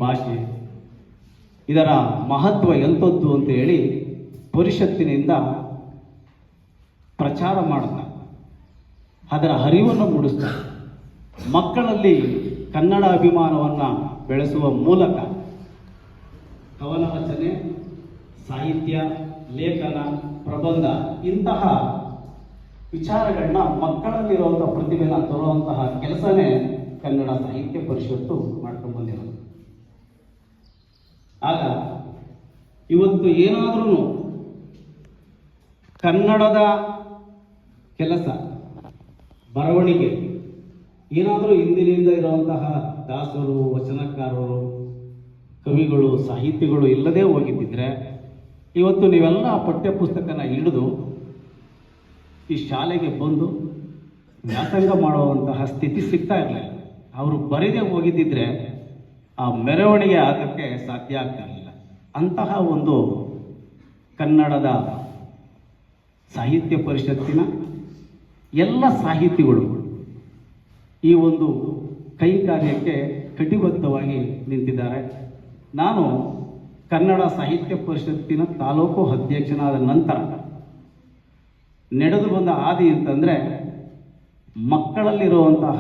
ಭಾಷೆ ಇದರ ಮಹತ್ವ ಎಂಥದ್ದು ಅಂತ ಹೇಳಿ ಪರಿಷತ್ತಿನಿಂದ ಪ್ರಚಾರ ಮಾಡ್ತಾರೆ, ಅದರ ಅರಿವನ್ನು ಮೂಡಿಸ್ತಾರೆ. ಮಕ್ಕಳಲ್ಲಿ ಕನ್ನಡ ಅಭಿಮಾನವನ್ನು ಬೆಳೆಸುವ ಮೂಲಕ ಕವನ ರಚನೆ, ಸಾಹಿತ್ಯ, ಲೇಖನ, ಪ್ರಬಂಧ ಇಂತಹ ವಿಚಾರಗಳನ್ನ ಮಕ್ಕಳಲ್ಲಿರುವಂಥ ಪ್ರತಿಭೆನ ತರುವಂತಹ ಕೆಲಸನೇ ಕನ್ನಡ ಸಾಹಿತ್ಯ ಪರಿಷತ್ತು ಮಾಡ್ಕೊಂಡು ಬಂದಿರೋದು. ಆಗ ಇವತ್ತು ಏನಾದ್ರೂ ಕನ್ನಡದ ಕೆಲಸ, ಬರವಣಿಗೆ ಏನಾದರೂ ಹಿಂದಿನಿಂದ ಇರುವಂತಹ ದಾಸರು, ವಚನಕಾರರು, ಕವಿಗಳು, ಸಾಹಿತಿಗಳು ಇಲ್ಲದೆ ಹೋಗಿದ್ದಿದ್ರೆ ಇವತ್ತು ನೀವೆಲ್ಲ ಪಠ್ಯಪುಸ್ತಕನ ಹಿಡಿದು ಈ ಶಾಲೆಗೆ ಬಂದು ವ್ಯಾಸಂಗ ಮಾಡುವಂತಹ ಸ್ಥಿತಿ ಸಿಗ್ತಾ ಇರಲಿಲ್ಲ. ಅವರು ಬರೆದೇ ಹೋಗಿದ್ದಿದ್ರೆ ಆ ಮೆರವಣಿಗೆ ಆಗಕ್ಕೆ ಸಾಧ್ಯ ಆಗ್ತಾ ಇರಲಿಲ್ಲ. ಅಂತಹ ಒಂದು ಕನ್ನಡದ ಸಾಹಿತ್ಯ ಪರಿಷತ್ತಿನ ಎಲ್ಲ ಸಾಹಿತಿಗಳು ಈ ಒಂದು ಕೈ ಕಾರ್ಯಕ್ಕೆ ಕಟಿಬದ್ಧವಾಗಿ ನಿಂತಿದ್ದಾರೆ. ನಾನು ಕನ್ನಡ ಸಾಹಿತ್ಯ ಪರಿಷತ್ತಿನ ತಾಲೂಕು ಅಧ್ಯಕ್ಷನಾದ ನಂತರ ನಡೆದು ಬಂದ ಹಾದಿ ಅಂತಂದರೆ ಮಕ್ಕಳಲ್ಲಿರುವಂತಹ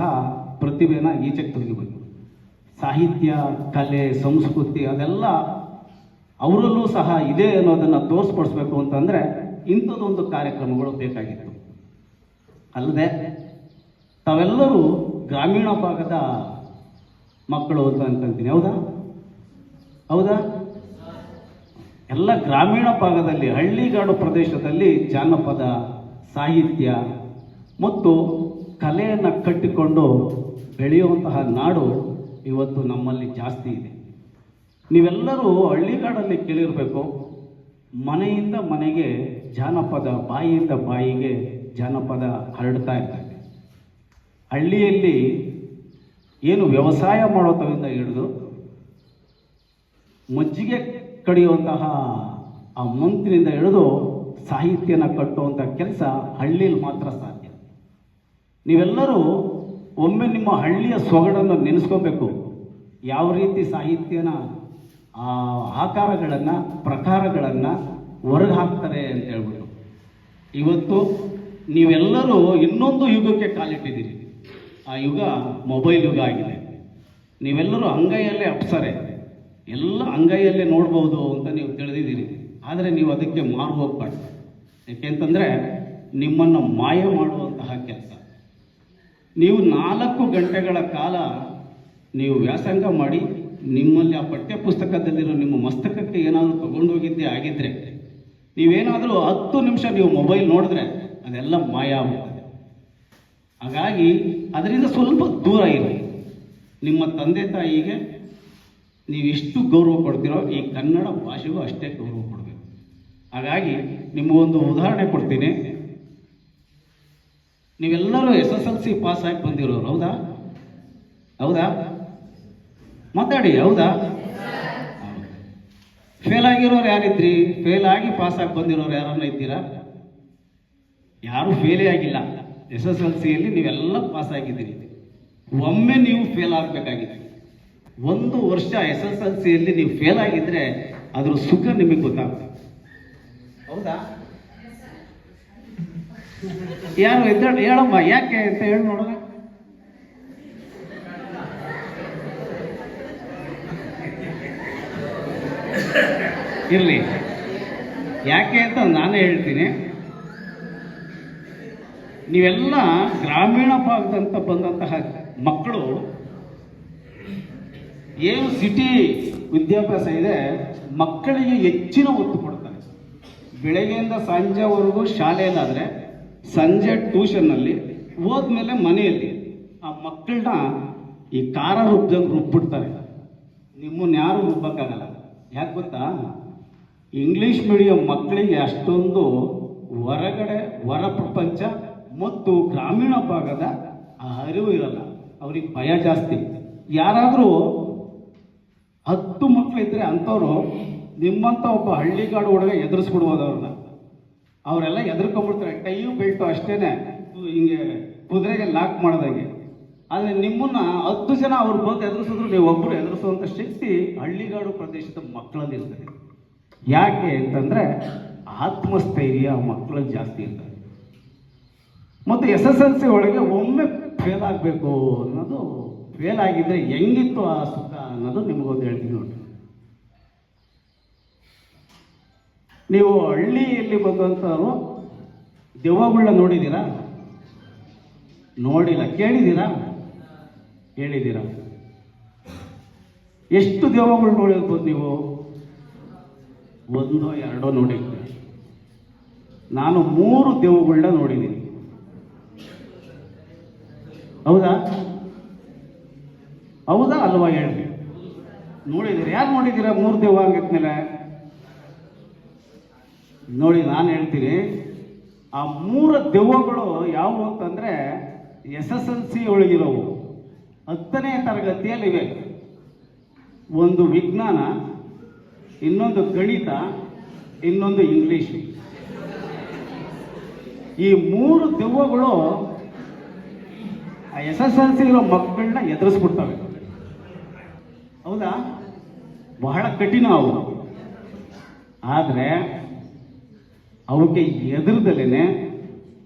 ಪ್ರತಿಭೆನ ಈಚೆಗೆ ತೆಗಿಬೇಕು. ಸಾಹಿತ್ಯ, ಕಲೆ, ಸಂಸ್ಕೃತಿ ಅದೆಲ್ಲ ಅವರಲ್ಲೂ ಸಹ ಇದೆ ಅನ್ನೋದನ್ನು ತೋರಿಸ್ಪಡಿಸ್ಬೇಕು ಅಂತಂದರೆ ಇಂಥದ್ದೊಂದು ಕಾರ್ಯಕ್ರಮಗಳು ಬೇಕಾಗಿತ್ತು. ಅಲ್ಲದೆ ತಾವೆಲ್ಲರೂ ಗ್ರಾಮೀಣ ಭಾಗದ ಮಕ್ಕಳು ಅಂತ ಅನ್ಕೊಂತೀನಿ. ಹೌದಾ ಹೌದಾ ಎಲ್ಲ ಗ್ರಾಮೀಣ ಭಾಗದಲ್ಲಿ, ಹಳ್ಳಿಗಾಡು ಪ್ರದೇಶದಲ್ಲಿ ಜಾನಪದ ಸಾಹಿತ್ಯ ಮತ್ತು ಕಲೆಯನ್ನು ಕಟ್ಟಿಕೊಂಡು ಬೆಳೆಯುವಂತಹ ನಾಡು ಇವತ್ತು ನಮ್ಮಲ್ಲಿ ಜಾಸ್ತಿ ಇದೆ. ನೀವೆಲ್ಲರೂ ಹಳ್ಳಿಗಾಡಲ್ಲಿ ಕೇಳಿರಬೇಕು, ಮನೆಯಿಂದ ಮನೆಗೆ ಜಾನಪದ, ಬಾಯಿಯಿಂದ ಬಾಯಿಗೆ ಜಾನಪದ ಹರಡ್ತಾ ಇರ್ತದೆ. ಹಳ್ಳಿಯಲ್ಲಿ ಏನು ವ್ಯವಸಾಯ ಮಾಡೋತವಿಂದ ಹಿಡಿದು ಮಜ್ಜಿಗೆ ಕಡಿಯುವಂತಹ ಆ ಮಂತ್ರಿಯಿಂದ ಹಿಡಿದು ಸಾಹಿತ್ಯನ ಕಟ್ಟುವಂಥ ಕೆಲಸ ಹಳ್ಳಿಯಲ್ಲಿ ಮಾತ್ರ ಸಾಧ್ಯ. ನೀವೆಲ್ಲರೂ ಒಮ್ಮೆ ನಿಮ್ಮ ಹಳ್ಳಿಯ ಸೊಗಡನ್ನು ನೆನೆಸ್ಕೋಬೇಕು. ಯಾವ ರೀತಿ ಸಾಹಿತ್ಯನ ಆಕಾರಗಳನ್ನು, ಪ್ರಕಾರಗಳನ್ನು ಹೊರಗೆ ಹಾಕ್ತಾರೆ ಅಂತ ಹೇಳ್ಬಿಟ್ಟು. ಇವತ್ತು ನೀವೆಲ್ಲರೂ ಇನ್ನೊಂದು ಯುಗಕ್ಕೆ ಕಾಲಿಟ್ಟಿದ್ದೀರಿ. ಆ ಯುಗ ಮೊಬೈಲ್ ಯುಗ ಆಗಿದೆ. ನೀವೆಲ್ಲರೂ ಅಂಗೈಯಲ್ಲೇ ಅಪ್ಸರೆ, ಎಲ್ಲ ಅಂಗೈಯಲ್ಲೇ ನೋಡ್ಬೋದು ಅಂತ ನೀವು ತಿಳಿದಿದ್ದೀರಿ. ಆದರೆ ನೀವು ಅದಕ್ಕೆ ಮಾರು ಹೋಗ್ಬಾರ್ದು. ಯಾಕೆಂತಂದರೆ ನಿಮ್ಮನ್ನು ಮಾಯ ಮಾಡುವಂತಹ ಕೆಲಸ. ನೀವು 4 ಗಂಟೆಗಳ ಕಾಲ ನೀವು ವ್ಯಾಸಂಗ ಮಾಡಿ ನಿಮ್ಮಲ್ಲಿ ಆ ಪಠ್ಯಪುಸ್ತಕದಲ್ಲಿರೋ ನಿಮ್ಮ ಮಸ್ತಕಕ್ಕೆ ಏನಾದರೂ ತಗೊಂಡೋಗಿದ್ದೇ ಆಗಿದ್ದರೆ, ನೀವೇನಾದರೂ 10 ನಿಮಿಷ ನೀವು ಮೊಬೈಲ್ ನೋಡಿದ್ರೆ ಅದೆಲ್ಲ ಮಾಯ ಆಗುತ್ತದೆ. ಹಾಗಾಗಿ ಅದರಿಂದ ಸ್ವಲ್ಪ ದೂರ ಇರಿ. ನಿಮ್ಮ ತಂದೆ ತಾಯಿಗೆ ನೀವು ಎಷ್ಟು ಗೌರವ ಕೊಡ್ತೀರೋ ಈ ಕನ್ನಡ ಭಾಷೆಗೂ ಅಷ್ಟೇ ಗೌರವ ಕೊಡಬೇಕು. ಹಾಗಾಗಿ ನಿಮಗೊಂದು ಉದಾಹರಣೆ ಕೊಡ್ತೀನಿ. ನೀವೆಲ್ಲರೂ SSLC ಪಾಸ್ ಆಗಿ ಬಂದಿರೋರು. ಹೌದಾ ಹೌದಾ ಮಾತಾಡಿ. ಹೌದಾ? ಫೇಲ್ ಆಗಿರೋರು ಯಾರಿದ್ರಿ? ಫೇಲ್ ಆಗಿ ಪಾಸ್ ಆಗಿ ಬಂದಿರೋರು ಯಾರನ್ನ ಇದ್ದೀರಾ? ಯಾರು ಫೇಲೇ ಆಗಿಲ್ಲ. SSLCಯಲ್ಲಿ ನೀವೆಲ್ಲ ಪಾಸ್ ಆಗಿದ್ದೀರಿ. ಒಮ್ಮೆ ನೀವು ಫೇಲ್ ಆಗಬೇಕಾಗಿದೆ. 1 ವರ್ಷ SSLCಯಲ್ಲಿ ನೀವು ಫೇಲ್ ಆಗಿದ್ರೆ ಅದ್ರ ಸುಖ ನಿಮಗೆ ಗೊತ್ತಾಗುತ್ತೆ. ಹೌದಾ? ಯಾರು ಎದ್ದಾಡ ಹೇಳಮ್ಮ, ಯಾಕೆ ಅಂತ ಹೇಳಿ ನೋಡೋಣ. ಇರಲಿ, ಯಾಕೆ ಅಂತ ನಾನೇ ಹೇಳ್ತೀನಿ. ನೀವೆಲ್ಲ ಗ್ರಾಮೀಣ ಭಾಗದಂತ ಬಂದಂತಹ ಮಕ್ಕಳು ಏನು ಸಿಟಿ ವಿದ್ಯಾಭ್ಯಾಸ ಇದೆ, ಮಕ್ಕಳಿಗೆ ಹೆಚ್ಚಿನ ಒತ್ತು ಕೊಡ್ತಾರೆ. ಬೆಳಗ್ಗೆಯಿಂದ ಸಂಜೆವರೆಗೂ ಶಾಲೆಯಲ್ಲಾದರೆ ಸಂಜೆ ಟ್ಯೂಷನ್ನಲ್ಲಿ ಹೋದ್ಮೇಲೆ ಮನೆಯಲ್ಲಿ ಆ ಮಕ್ಕಳನ್ನ ಈ ಖಾರ ರುಬ್ದಂಗೆ ರುಬ್ಬಿಡ್ತಾರೆ. ನಿಮ್ಮನ್ನ ಯಾರು ರುಬ್ಬಕ್ಕಾಗಲ್ಲ. ಯಾಕೆ ಗೊತ್ತಾ? ಇಂಗ್ಲೀಷ್ ಮೀಡಿಯಂ ಮಕ್ಕಳಿಗೆ ಅಷ್ಟೊಂದು ಹೊರಗಡೆ ಹೊರ ಪ್ರಪಂಚ ಮತ್ತು ಗ್ರಾಮೀಣ ಭಾಗದ ಆ ಅರಿವು ಇರಲ್ಲ. ಅವ್ರಿಗೆ ಭಯ ಜಾಸ್ತಿ. ಯಾರಾದರೂ 10 ಮಕ್ಕಳಿದ್ರೆ ಅಂಥವ್ರು ನಿಮ್ಮಂಥ ಒಬ್ಬ ಹಳ್ಳಿಗಾಡು ಹುಡುಗ ಎದುರಿಸ್ಬಿಡ್ಬೋದು ಅವ್ರನ್ನ. ಅವರೆಲ್ಲ ಎದುರ್ಕೊಂಡ್ಬಿಡ್ತಾರೆ. ಟೈಯು ಬೆಲ್ಟು ಅಷ್ಟೇನೆ ಹಿಂಗೆ ಕುದುರೆಗೆ ಲಾಕ್ ಮಾಡ್ದಂಗೆ. ಆದರೆ ನಿಮ್ಮನ್ನ 10 ಜನ ಅವ್ರು ಬಂದು ಎದುರಿಸಿದ್ರು ನೀವು ಒಬ್ಬರು ಎದುರಿಸುವಂಥ ಶಕ್ತಿ ಹಳ್ಳಿಗಾಡು ಪ್ರದೇಶದ ಮಕ್ಕಳಲ್ಲಿ ಇರ್ತದೆ. ಯಾಕೆ ಅಂತಂದರೆ ಆತ್ಮಸ್ಥೈರ್ಯ ಮಕ್ಕಳಲ್ಲಿ ಜಾಸ್ತಿ ಇರ್ತದೆ. ಮತ್ತು SSLC ಒಳಗೆ ಒಮ್ಮೆ ಫೇಲ್ ಆಗಬೇಕು ಅನ್ನೋದು, ಫೇಲ್ ಆಗಿದ್ರೆ ಹೆಂಗಿತ್ತು ಆ ಸುಖ ಅನ್ನೋದು ನಿಮಗೊಂದು ಹೇಳ್ತೀನಿ ನೋಡಿ. ನೀವು ಹಳ್ಳಿಯಲ್ಲಿ ಬಂದಂಥವ್ರು ದೆವ್ವಗಳನ್ನ ನೋಡಿದ್ದೀರಾ? ನೋಡಿಲ್ಲ. ಕೇಳಿದ್ದೀರಾ? ಹೇಳಿದ್ದೀರಾ? ಎಷ್ಟು ದೆವ್ವಗಳು ನೋಡಿರ್ಬೋದು ನೀವು? 1 2 ನೋಡಿರ್ತೀರಿ. ನಾನು 3 ದೆವ್ವಗಳನ್ನ ನೋಡಿದ್ದೀನಿ. ಹೌದಾ ಹೌದಾ ಅಲ್ವಾ ಹೇಳಿ? ನೋಡಿದ್ದೀರಿ? ಯಾರು ನೋಡಿದ್ದೀರಾ 3 ದೆವ್ವ ಆಗಿದ್ಮೇಲೆ? ನೋಡಿ, ನಾನು ಹೇಳ್ತೀನಿ, ಆ 3 ದೆವ್ವಗಳು ಯಾವುವು ಅಂತಂದರೆ SSLC ಒಳಗಿರೋವು, 10ನೇ ತರಗತಿಯಲ್ಲಿವೆ. ಒಂದು ವಿಜ್ಞಾನ, ಇನ್ನೊಂದು ಗಣಿತ, ಇನ್ನೊಂದು ಇಂಗ್ಲೀಷ್. ಈ 3 ದೆವ್ವಗಳು ಆ SSLC ಇರೋ ಮಕ್ಕಳನ್ನ ಎದುರಿಸ್ಬಿಡ್ತವೆ. ಹೌದಾ? ಬಹಳ ಕಠಿಣ ಅವು. ಆದರೆ ಅವಕ್ಕೆ ಎದುರದಲ್ಲೇ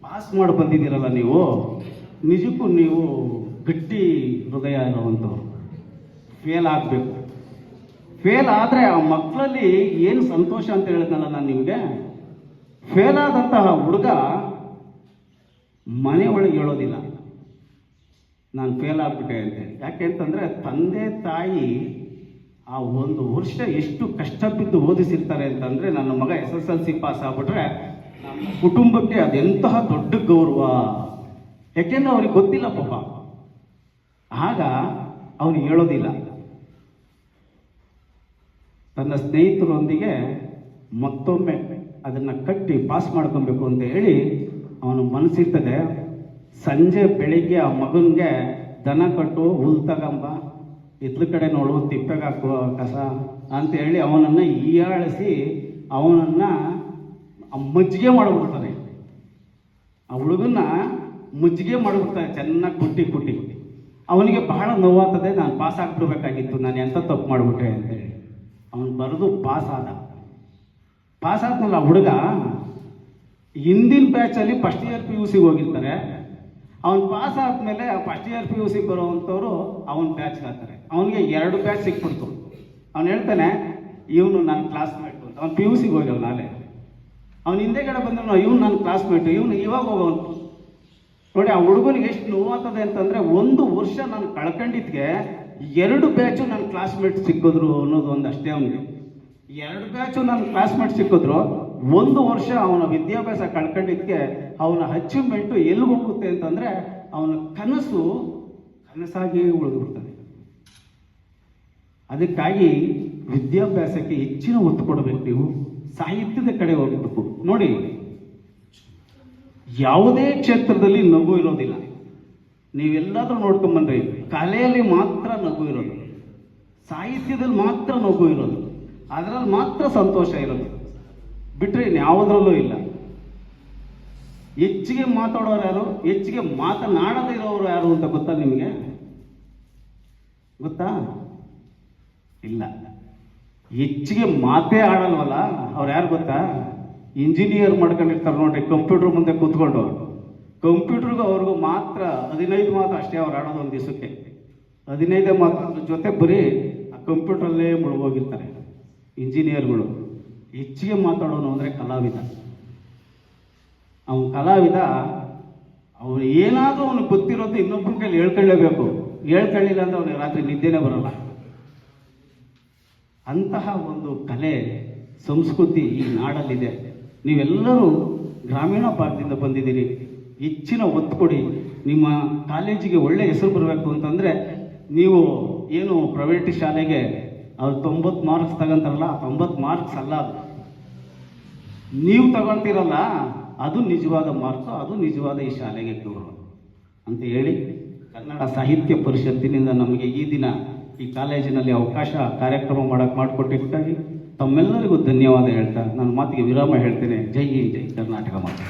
ಪಾಸ್ ಮಾಡಿ ಬಂದಿದ್ದೀರಲ್ಲ ನೀವು, ನಿಜಕ್ಕೂ ನೀವು ಗಟ್ಟಿ ಹೃದಯ ಇರುವಂಥವ್ರು. ಫೇಲ್ ಆಗಬೇಕು. ಫೇಲ್ ಆದರೆ ಆ ಮಕ್ಕಳಲ್ಲಿ ಏನು ಸಂತೋಷ ಅಂತ ಹೇಳಿದ್ನಲ್ಲ ನಾನು ನಿಮಗೆ, ಫೇಲ್ ಆದಂತಹ ಹುಡುಗ ಮನೆ ಒಳಗೆ ಹೇಳೋದಿಲ್ಲ ನಾನು ಫೇಲ್ ಆಗ್ಬಿಟ್ಟೆ ಅಂತೇಳಿ. ಯಾಕೆ ಅಂತಂದರೆ ತಂದೆ ತಾಯಿ ಆ 1 ವರ್ಷ ಎಷ್ಟು ಕಷ್ಟ ಬಿದ್ದು ಓದಿಸಿರ್ತಾರೆ ಅಂತಂದರೆ, ನನ್ನ ಮಗ SSLC ಪಾಸ್ ಆಗ್ಬಿಟ್ರೆ ನಮ್ಮ ಕುಟುಂಬಕ್ಕೆ ಅದೆಂತಹ ದೊಡ್ಡ ಗೌರವ. ಯಾಕೆಂದ್ರೆ ಅವ್ರಿಗೆ ಗೊತ್ತಿಲ್ಲ ಪಾಪ. ಆಗ ಅವನು ಹೇಳೋದಿಲ್ಲ. ತನ್ನ ಸ್ನೇಹಿತರೊಂದಿಗೆ ಮತ್ತೊಮ್ಮೆ ಅದನ್ನು ಕಟ್ಟಿ ಪಾಸ್ ಮಾಡ್ಕೊಬೇಕು ಅಂತ ಹೇಳಿ ಅವನು ಮನಸ್ಸಿರ್ತದೆ. ಸಂಜೆ ಬೆಳಿಗ್ಗೆ ಆ ಮಗನಿಗೆ ದನ ಕಟ್ಟು, ಹುಲ್ ತಗಂಬ, ಇತ್ಲ ಕಡೆ ನೋಡು, ತಿಪ್ಪೆಗೆ ಹಾಕುವ ಕಸ ಅಂತ ಹೇಳಿ ಅವನನ್ನು ಹೀಯಾಳಿಸಿ ಅವನನ್ನು ಮಜ್ಜಿಗೆ ಮಾಡಿಬಿಡ್ತಾನೆ. ಆ ಹುಡುಗನ್ನ ಮಜ್ಜಿಗೆ ಮಾಡಿಬಿಡ್ತಾನೆ ಚೆನ್ನಾಗಿ ಕುಟ್ಟಿ. ಅವನಿಗೆ ಬಹಳ ನೋವಾಗ್ತದೆ, ನಾನು ಪಾಸ್ ಆಗ್ಬಿಡ್ಬೇಕಾಗಿತ್ತು, ನಾನು ಎಂಥ ತಪ್ಪು ಮಾಡಿಬಿಟ್ಟೆ ಅಂತೇಳಿ. ಅವನು ಬರೆದು ಪಾಸ್ ಆದ್ಮೇಲೆ ಆ ಹುಡುಗ ಹಿಂದಿನ ಬ್ಯಾಚಲ್ಲಿ ಫಸ್ಟ್ ಇಯರ್ PUC ಹೋಗಿರ್ತಾರೆ. ಅವನು ಪಾಸ್ ಆದಮೇಲೆ ಫಸ್ಟ್ ಇಯರ್ PUC ಬರೋವಂಥವ್ರು ಅವನ ಬ್ಯಾಚ್ಗೆ ಆಗ್ತಾರೆ. ಅವನಿಗೆ 2 ಬ್ಯಾಚ್ ಸಿಕ್ಬಿಡ್ತು. ಅವನು ಹೇಳ್ತಾನೆ, ಇವನು ನನ್ನ ಕ್ಲಾಸ್ಮೇಟು ಅಂತ. ಅವ್ನು PUC ಹೋಗ್ಯವ ನಾಳೆ. ಅವನು ಹಿಂದೆಗಡೆ ಬಂದವನು, ಇವನು ನನ್ನ ಕ್ಲಾಸ್ಮೇಟು, ಇವನು ಇವಾಗ ಹೋಗೋನು. ನೋಡಿ, ಆ ಹುಡುಗನಿಗೆ ಎಷ್ಟು ನೋವಾಗ್ತದೆ ಅಂತಂದರೆ, 1 ವರ್ಷ ನಾನು ಕಳ್ಕೊಂಡಿದ್ಗೆ 2 ಬ್ಯಾಚು ನನ್ನ ಕ್ಲಾಸ್ಮೇಟ್ ಸಿಕ್ಕಿದ್ರು ಅನ್ನೋದು ಒಂದು ಅಷ್ಟೇ. ಅವನಿಗೆ 2 ಬ್ಯಾಚು ನನ್ನ ಕ್ಲಾಸ್ಮೇಟ್ ಸಿಕ್ಕಿದ್ರು, 1 ವರ್ಷ ಅವನ ವಿದ್ಯಾಭ್ಯಾಸ ಕಳ್ಕೊಂಡಿದ್ಕೆ ಅವನ ಅಚೀವ್ಮೆಂಟು ಎಲ್ಲಿ ಹೋಗುತ್ತೆ ಅಂತಂದರೆ ಅವನ ಕನಸಾಗಿ ಉಳಿದುಬಿಡ್ತಾನೆ. ಅದಕ್ಕಾಗಿ ವಿದ್ಯಾಭ್ಯಾಸಕ್ಕೆ ಹೆಚ್ಚಿನ ಒತ್ತು ಕೊಡಬೇಕು. ನೀವು ಸಾಹಿತ್ಯದ ಕಡೆ ಹೋಗಬೇಕು. ನೋಡಿ, ಯಾವುದೇ ಕ್ಷೇತ್ರದಲ್ಲಿ ನಗು ಇರೋದಿಲ್ಲ. ನೀವೆಲ್ಲಾದರೂ ನೋಡ್ಕೊಂಬಂದ್ರಿ, ಕಲೆಯಲ್ಲಿ ಮಾತ್ರ ನಗು ಇರೋದು, ಸಾಹಿತ್ಯದಲ್ಲಿ ಮಾತ್ರ ನಗು ಇರೋದು, ಅದರಲ್ಲಿ ಮಾತ್ರ ಸಂತೋಷ ಇರೋದು, ಬಿಟ್ಟರೆ ಇನ್ಯಾವುದರಲ್ಲೂ ಇಲ್ಲ. ಹೆಚ್ಚಿಗೆ ಮಾತಾಡೋರು ಯಾರು, ಹೆಚ್ಚಿಗೆ ಮಾತನಾಡದೇ ಇರೋರು ಯಾರು ಅಂತ ಗೊತ್ತಾ ನಿಮಗೆ? ಗೊತ್ತಾ? ಇಲ್ಲ. ಹೆಚ್ಚಿಗೆ ಮಾತೇ ಆಡಲ್ವಲ್ಲ ಅವ್ರು ಯಾರು ಗೊತ್ತಾ? ಇಂಜಿನಿಯರ್ ಮಾಡ್ಕೊಂಡಿರ್ತಾರೆ ನೋಡ್ರಿ, ಕಂಪ್ಯೂಟರ್ ಮುಂದೆ ಕೂತ್ಕೊಂಡು. ಕಂಪ್ಯೂಟರ್ಗೂ ಅವ್ರಿಗೂ ಮಾತ್ರ 15 ಮಾತು ಅಷ್ಟೇ ಅವ್ರು ಆಡೋದು ಒಂದು ದಿವಸಕ್ಕೆ. 15 ಮಾತು ಜೊತೆ ಬರೀ ಆ ಕಂಪ್ಯೂಟ್ರಲ್ಲೇ ಮುಳುಗೋಗಿರ್ತಾರೆ ಇಂಜಿನಿಯರ್ಗಳು. ಹೆಚ್ಚಿಗೆ ಮಾತಾಡೋನು ಅಂದರೆ ಕಲಾವಿದ. ಅವನು ಕಲಾವಿದ, ಅವನು ಏನಾದರೂ ಅವನಿಗೆ ಗೊತ್ತಿರೋದು ಇನ್ನೊಬ್ಬರ ಕೈಲಿ ಹೇಳ್ಕೊಳ್ಳೇಬೇಕು. ಹೇಳ್ಕೊಳ್ಳಿಲ್ಲ ಅಂದರೆ ಅವನಿಗೆ ರಾತ್ರಿ ನಿದ್ದೆನೇ ಬರೋಲ್ಲ. ಅಂತಹ ಒಂದು ಕಲೆ ಸಂಸ್ಕೃತಿ ಈ ನಾಡಲ್ಲಿದೆ. ನೀವೆಲ್ಲರೂ ಗ್ರಾಮೀಣ ಭಾಗದಿಂದ ಬಂದಿದ್ದೀರಿ. ಹೆಚ್ಚಿನ ಒತ್ತು ಕೊಡಿ. ನಿಮ್ಮ ಕಾಲೇಜಿಗೆ ಒಳ್ಳೆ ಹೆಸರು ಬರಬೇಕು ಅಂತಂದರೆ ನೀವು ಏನು ಪ್ರೈವೇಟ್ ಶಾಲೆಗೆ ಅವ್ರು 90 ಮಾರ್ಕ್ಸ್ ತಗೊಂತಾರಲ್ಲ, 90 ಮಾರ್ಕ್ಸ್ ಅಲ್ಲ, ಅದು ನೀವು ತಗೊಳ್ತೀರಲ್ಲ ಅದು ನಿಜವಾದ ಮಾರ್ಕ್ಸು, ಅದು ನಿಜವಾದ ಈ ಶಾಲೆಗೆ ಗೌರವ ಅಂತ ಹೇಳಿ, ಕನ್ನಡ ಸಾಹಿತ್ಯ ಪರಿಷತ್ತಿನಿಂದ ನಮಗೆ ಈ ದಿನ ಈ ಕಾಲೇಜಿನಲ್ಲಿ ಅವಕಾಶ ಕಾರ್ಯಕ್ರಮ ಮಾಡಿಕೊಟ್ಟಿದ್ದಕ್ಕಾಗಿ ತಮ್ಮೆಲ್ಲರಿಗೂ ಧನ್ಯವಾದ ಹೇಳ್ತಾ ನನ್ನ ಮಾತಿಗೆ ವಿರಾಮ ಹೇಳ್ತೇನೆ. ಜೈ ಹಿಂದ್, ಜೈ ಕರ್ನಾಟಕ ಮಾತು.